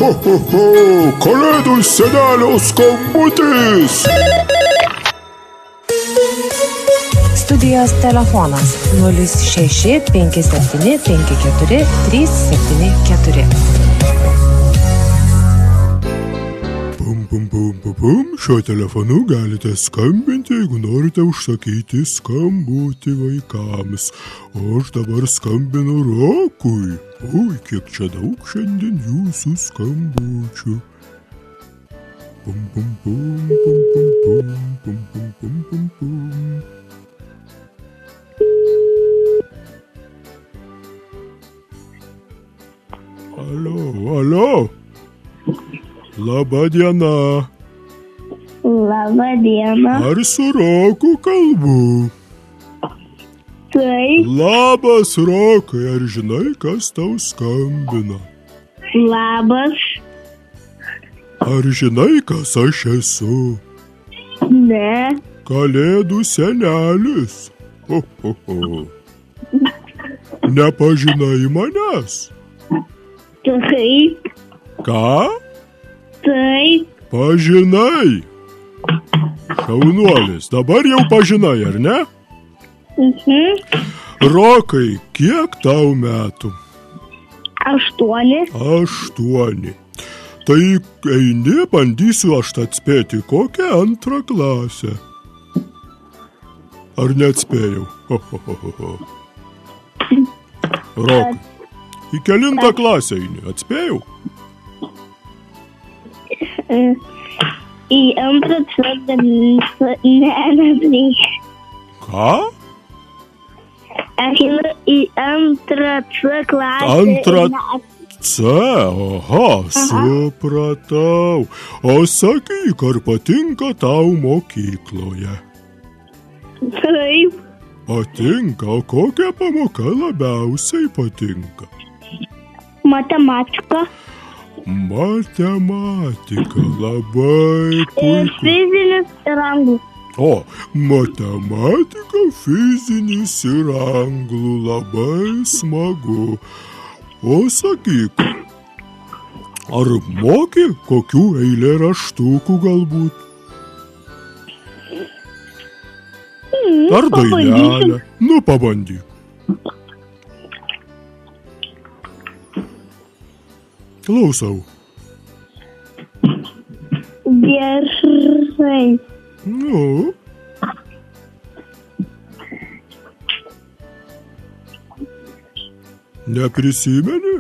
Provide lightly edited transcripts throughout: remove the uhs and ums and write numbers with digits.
Ho, Kalėdų senelio skambutis. Studijos telefonas 0657543774. Šiuo telefonu galite skambinti, jeigu norite užsakyti skambutį vaikams. O aš dabar skambinu Rokui. Oi, kiek čia daug šiandien jūsų skambučių. Alio. Labą dieną. Labą dieną. Ar su Roku kalbu? Taip. Labas, Rokai, ar žinai, kas tau skambina? Labas. Ar žinai, kas aš esu? Ne. Kalėdų senelis. Nepažinai manęs? Taip. Ką? Taip. Pažinai. Šaunuolis, dabar jau pažinai, ar ne? Rokai, kiek tau metų? 8. 8. Tai eini, bandysiu aš atspėti, kokią 2 klasę. Ar neatspėjau? Rokai, į kelintą klasę eini, atspėjau? Į 2 ne. Ką? Aš einu į 2 klasę. 2 C, aha, supratau. O sakyk, ar patinka tau mokykloje? Taip. Patinka, o kokia pamoka labiausiai patinka? Matematika. Matematika, labai puiku. Fizinis ir anglų. O, matematika, fizinis ir anglų, labai smagu. O sakyk, ar moki kokių eilėraštukų galbūt? Ar dainelę? Nu, pabandyk. Klausau. Gerai. Nu. Neprisimeni?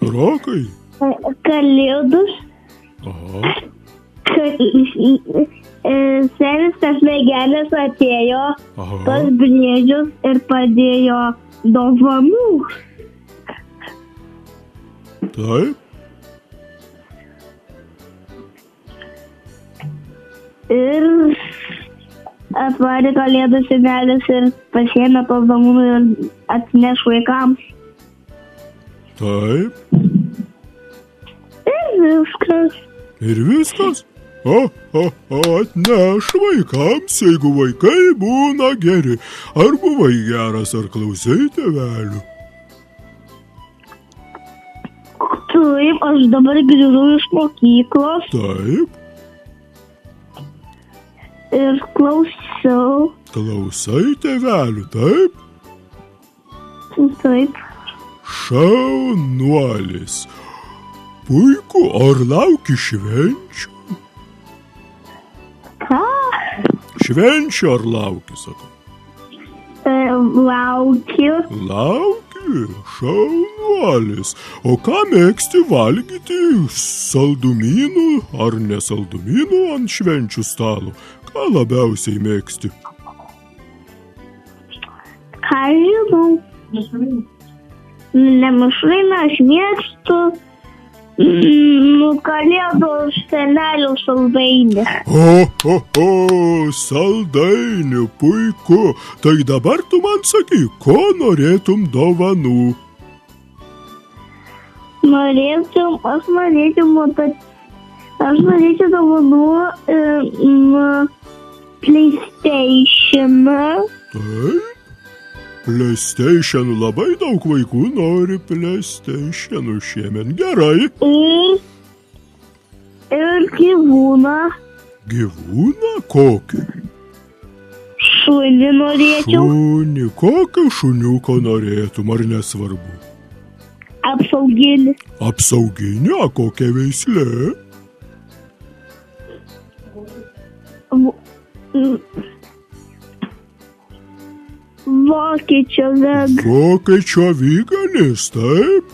Rokai? Kalėdos. Aha. Senis tas mergelės atėjo Aha. pas briedžius ir padėjo dovanų. Taip? Ir atvarė kalėdų senelis ir pasiėmė tos dovanų ir atneš vaikams. Taip. Ir viskas. Ir viskas? Atneš vaikams, jeigu vaikai būna geri. Ar buvai geras, ar klausai tėvelių? Taip, aš dabar grįžau iš mokyklos. Taip. Ir klausiau. Klausai tėvelių, taip? Taip. Šaunuolis. Puiku, ar lauki švenčių? Ką? Švenčių ar lauki, sakau? Laukiu. Lauki, šaunuolis. O ką mėgsti valgyti? Saldumynų ar nesaldumynų ant švenčių stalo? Ką labiausiai mėgsti? Ką žinau? Nemašraina, aš mėgstu kalėdos senelio saldainį. Saldainį, puiku. Tai dabar tu man sakyk, ko norėtum dovanų? Aš norėčiau dovanų PlayStation. Taip. PlayStation. Labai daug vaikų nori PlayStation šiemet. Gerai. Ir gyvūną. Gyvūną kokį? Šunį norėčiau. Šunį. Kokį šuniuką norėtum, ar nesvarbu? Apsauginį. Apsauginį, a kokia veislė? Vokiečio veg. Vokiečio vyganis, taip?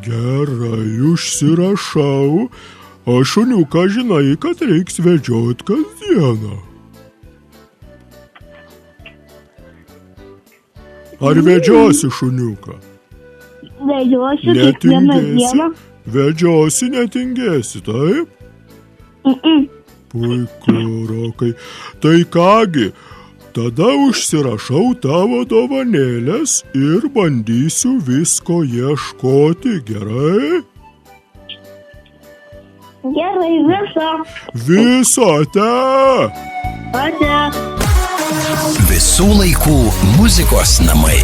Gerai, užsirašau. O šuniuką žinai, kad reiks vedžiot kasdieną. Ar vedžiosi šuniuką? Vedžiosiu kiekvieną dieną. Vedžiosi, netingėsi, taip? Puiku, Rokai. Tai kągi, tada užsirašau tavo dovanėlės ir bandysiu visko ieškoti, gerai? Gerai, visą. Visą, ate! Ate. Visų laikų muzikos namai.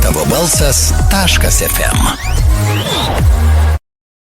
Tavo balsas.fm